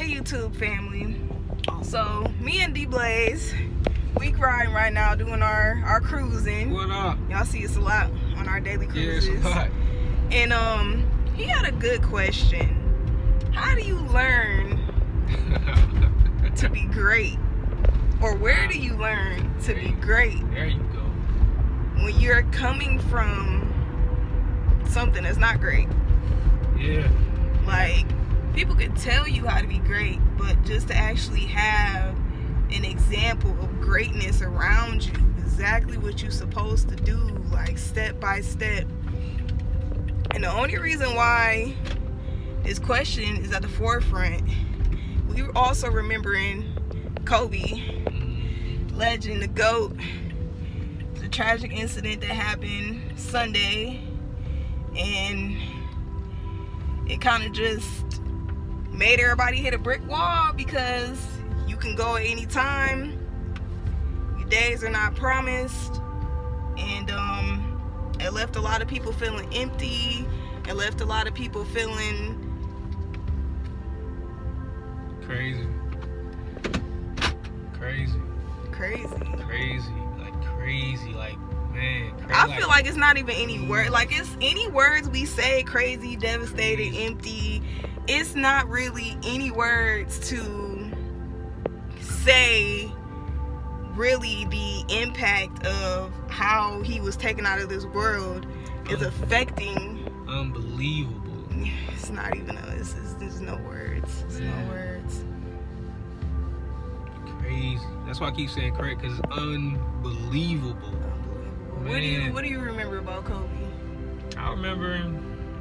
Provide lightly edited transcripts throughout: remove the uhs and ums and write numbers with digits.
Hey YouTube family. So me and D.Blaze, we riding right now doing our cruising. What up? Y'all see us a lot on our daily cruises. Yeah, it's a lot. And he had a good question. How do you learn to be great? Or where do you learn to be great? There you go. When you're coming from something that's not great. Yeah. Like, people could tell you how to be great, but just to actually have an example of greatness around you, exactly what you're supposed to do, like step by step. And the only reason why this question is at the forefront, we were also remembering Kobe, legend, the GOAT, the tragic incident that happened Sunday, and it kind of just made everybody hit a brick wall because you can go at any time. Your days are not promised. And it left a lot of people feeling empty. It left a lot of people feeling crazy. Like, man, crazy. I feel like it's not even any word. Like, it's any words we say, crazy, devastated, empty. It's not really any words to say really the impact of how he was taken out of this world is affecting. Unbelievable. It's not even there's no words. There's no words. Crazy. That's why I keep saying crazy, because it's unbelievable. Man. What do you remember about Kobe? I remember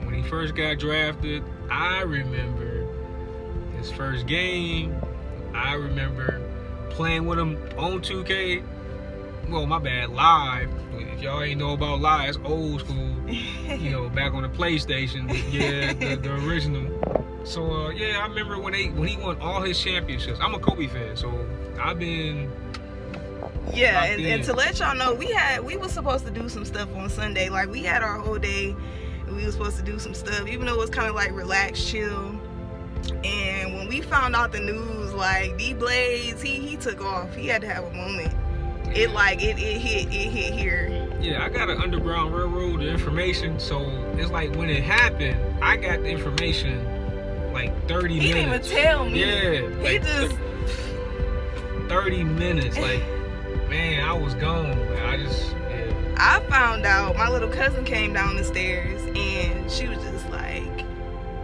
when he first got drafted. I remember his first game. I remember playing with him on 2K. Well, my bad, live. If y'all ain't know about live, it's old school. You know, back on the PlayStation. Yeah, the original. So yeah, I remember when he won all his championships. I'm a Kobe fan, so I've been. Yeah, and to let y'all know, we were supposed to do some stuff on Sunday. Like, we had our whole day. We were supposed to do some stuff, even though it was kind of like relaxed, chill. And when we found out the news, like, D.Blaze, he took off. He had to have a moment. It hit here. Yeah, I got an Underground Railroad information, so it's like when it happened, I got the information like 30 minutes. He didn't even tell me. Yeah. He like just 30 minutes. Like, man, I was gone. I found out, my little cousin came down the stairs and she was just like,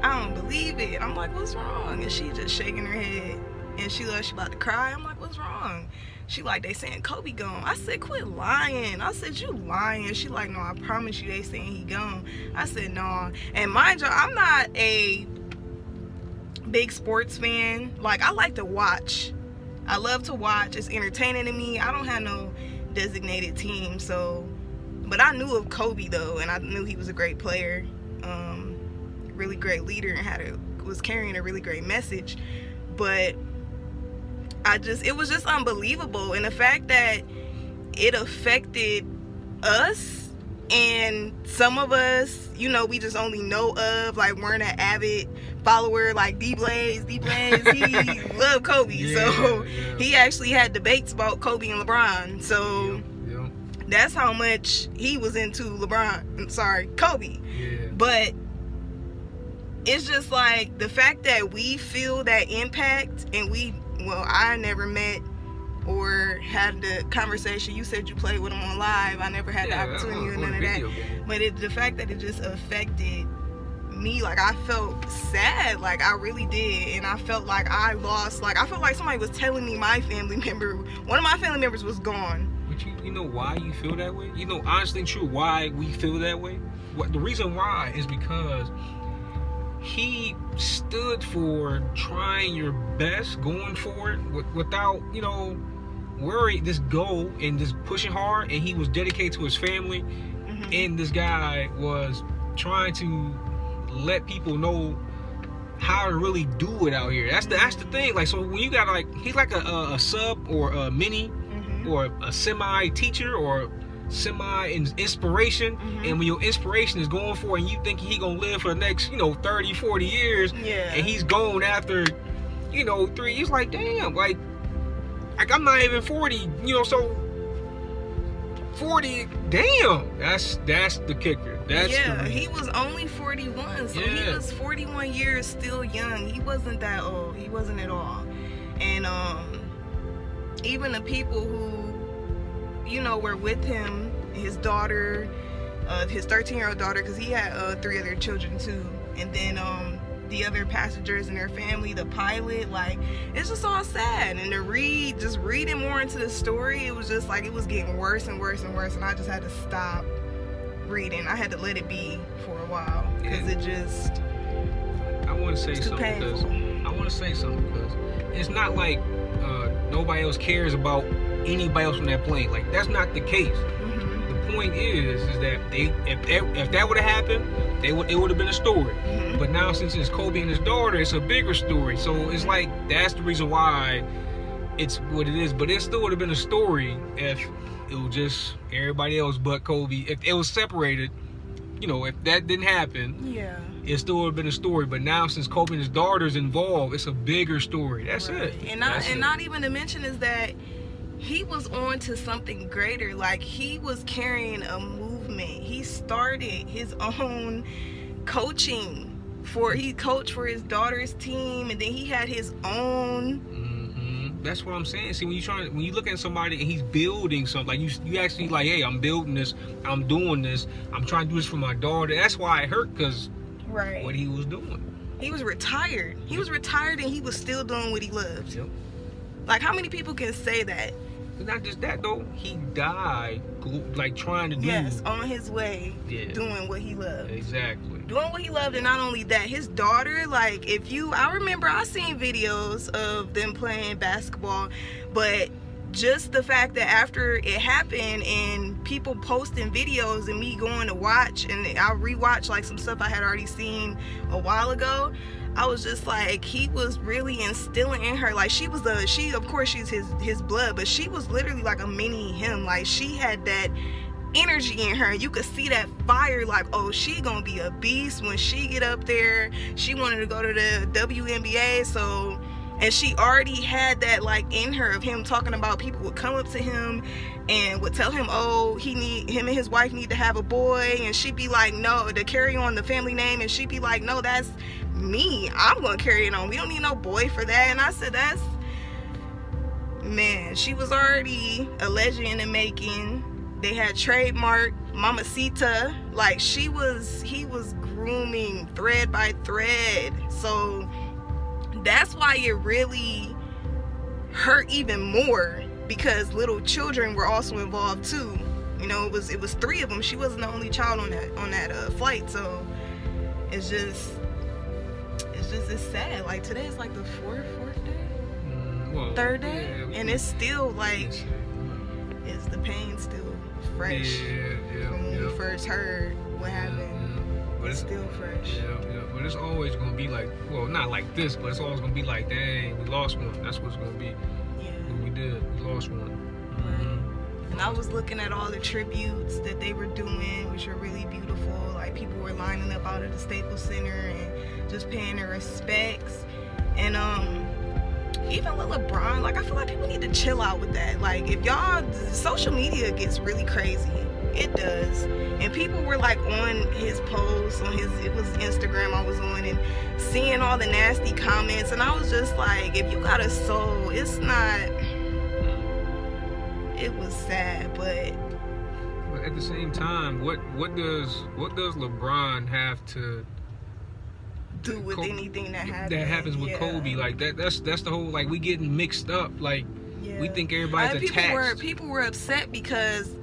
I don't believe it. I'm like, what's wrong? And she just shaking her head. And she about to cry. I'm like, what's wrong? She like, they saying Kobe gone. I said, quit lying. I said, you lying. She like, no, I promise you they saying he gone. I said, no. And mind you, I'm not a big sports fan. Like, I like to watch. I love to watch. It's entertaining to me. I don't have no designated team, so. But I knew of Kobe though, and I knew he was a great player, really great leader, and was carrying a really great message. But it was just unbelievable, and the fact that it affected us, and some of us, you know, we just only know of, like, weren't an avid follower like D.Blaze. He loved Kobe, so he actually had debates about Kobe and LeBron. So that's how much he was into Kobe. Yeah. But it's just like the fact that we feel that impact, and I never met or had the conversation. You said you played with him on live. I never had the opportunity or none of that. But the fact that it just affected me, like, I felt sad, like, I really did. And I felt like I felt like somebody was telling me one of my family members was gone. But you know why you feel that way? You know, honestly, true, why we feel that way? The reason why is because he stood for trying your best, going for it without, you know, worry, this goal, and just pushing hard. And he was dedicated to his family. Mm-hmm. And this guy was trying to let people know how to really do it out here. That's the thing. Like, so when you got, like, he's like a sub or a mini, or a semi teacher, or semi-inspiration, mm-hmm. and when your inspiration is going for it and you think he gonna live for the next, 30, 40 years, yeah. and he's going after 3 years. Like, damn, like I'm not even 40, so 40, damn, that's the kicker. He was only 41, so he was 41 years still young. He wasn't that old. He wasn't at all. And even the people who were with him, his daughter, his 13-year-old daughter, because he had 3 other children too, and then the other passengers and their family, the pilot, like, it's just all sad. And to reading more into the story, it was just like it was getting worse and worse and worse, and I just had to stop reading. I had to let it be for a while because it just I want to say something because it's not like nobody else cares about anybody else on that plane. Like, that's not the case. The point is that if that would have happened, it would have been a story. But now, since it's Kobe and his daughter, it's a bigger story. So it's like, that's the reason why it's what it is. But it still would have been a story if it was just everybody else but Kobe. If it was separated, if that didn't happen, it still would have been a story. But now, since Kobe and his daughter's involved, it's a bigger story. That's it. And not even to mention is that he was on to something greater. Like, he was carrying a movement. He started his own coaching. He coached for his daughter's team, and then he had his own. That's what I'm saying. See, when you look at somebody and he's building something, like you actually like, hey, I'm building this, I'm doing this, I'm trying to do this for my daughter. That's why it hurt, because what he was doing. He was retired. He was retired, and he was still doing what he loved. Like, how many people can say that? Not just that though, he died like trying to do on his way, doing what he loved. Exactly. Doing what he loved. And not only that, his daughter, like, I remember I seen videos of them playing basketball, but just the fact that after it happened and people posting videos and me going to watch, and I rewatched like some stuff I had already seen a while ago, I was just like, he was really instilling in her, like, of course she's his blood, but she was literally like a mini him. Like, she had that energy in her. You could see that fire, like, oh, she gonna be a beast when she get up there. She wanted to go to the WNBA, and she already had that, like, in her, of him talking about people would come up to him and would tell him, oh, him and his wife need to have a boy, and she'd be like, no, to carry on the family name, and she'd be like, no, that's me, I'm gonna carry it on, we don't need no boy for that. And I said, man, she was already a legend in the making. They had trademark Mamacita, like, he was grooming thread by thread. So that's why it really hurt even more, because little children were also involved too. It was 3 of them. She wasn't the only child on that flight. So it's just it's sad. Like, today is like the fourth day, 3rd day, and it's still like, is the pain still fresh from when we first heard what happened? But it's still fresh. But it's always gonna be like, well, not like this, but it's always gonna be like, dang, we lost one. That's what it's gonna be. What we did, we lost one. And I was looking at all the tributes that they were doing, which were really beautiful. Like, people were lining up out of the Staples Center and just paying their respects. And even with LeBron, like, I feel like people need to chill out with that. Like, if social media gets really crazy. It does. And people were like on his posts, it was Instagram I was on, and seeing all the nasty comments, and I was just like, if you got a soul, it's not, it was sad. But at the same time, what does LeBron have to do with anything that happens with Kobe? Like, that's the whole, like, we getting mixed up. Like, we think everybody's attached. People were upset because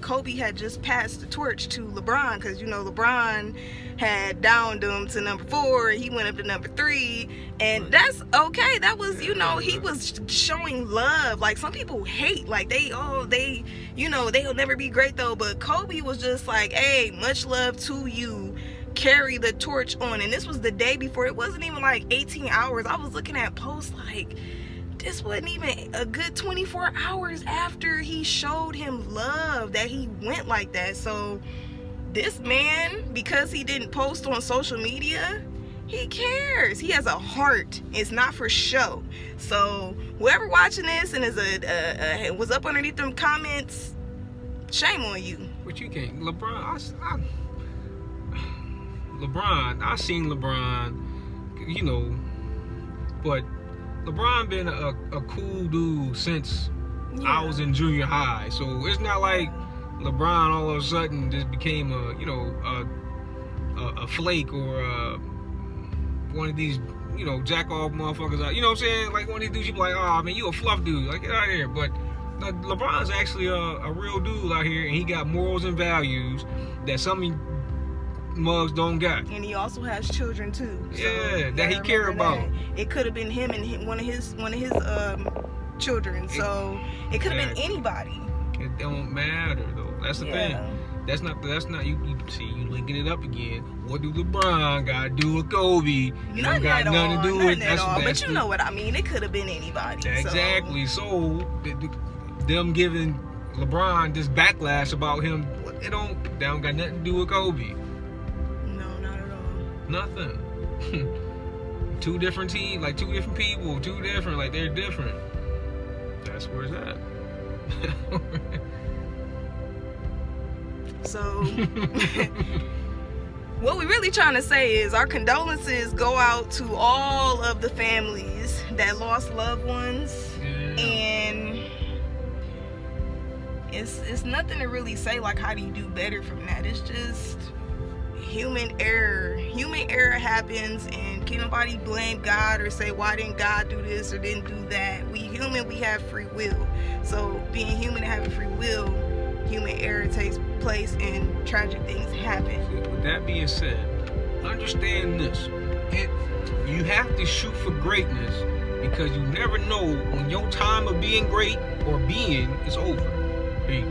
Kobe had just passed the torch to LeBron, because LeBron had downed him to number 4, he went up to number 3, and that's okay. That was, he was showing love. Like, some people hate, like, they'll never be great though, but Kobe was just like, hey, much love to you, carry the torch on. And this was the day before. It wasn't even like 18 hours. I was looking at posts like, this wasn't even a good 24 hours after he showed him love that he went like that. So this man, because he didn't post on social media, He cares. He has a heart. It's not for show. So whoever watching this and is was up underneath them comments, shame on you. But you can't. LeBron, I seen LeBron, you know, but LeBron been a cool dude since I was in junior high. So it's not like LeBron all of a sudden just became a flake or one of these, you know, jack off motherfuckers out. You know what I'm saying? Like one of these dudes, you be like, oh man, you a fluff dude. Like, get out of here. But LeBron's actually a real dude out here, and he got morals and values that some mugs don't got. And he also has children too. Yeah, that he care about. It could have been him and one of his children. So it could have been anybody. It don't matter though. That's the thing. That's not you see, you linking it up again. What do LeBron got to do with Kobe? You don't got nothing to do with that. But you know what I mean. It could have been anybody. Exactly. So them giving LeBron this backlash about him, they don't got nothing to do with Kobe. No, not at all. Nothing. Two different teams, like two different people, two different, like they're different. That's where it's at. So what we really trying to say is our condolences go out to all of the families that lost loved ones. And it's nothing to really say like how do you do better from that. It's just human error. Human error happens, and can nobody blame God or say why didn't God do this or didn't do that. We human, we have free will. So being human and having free will, human error takes place and tragic things happen. With that being said, understand this. You have to shoot for greatness because you never know when your time of being great or being is over. Peace.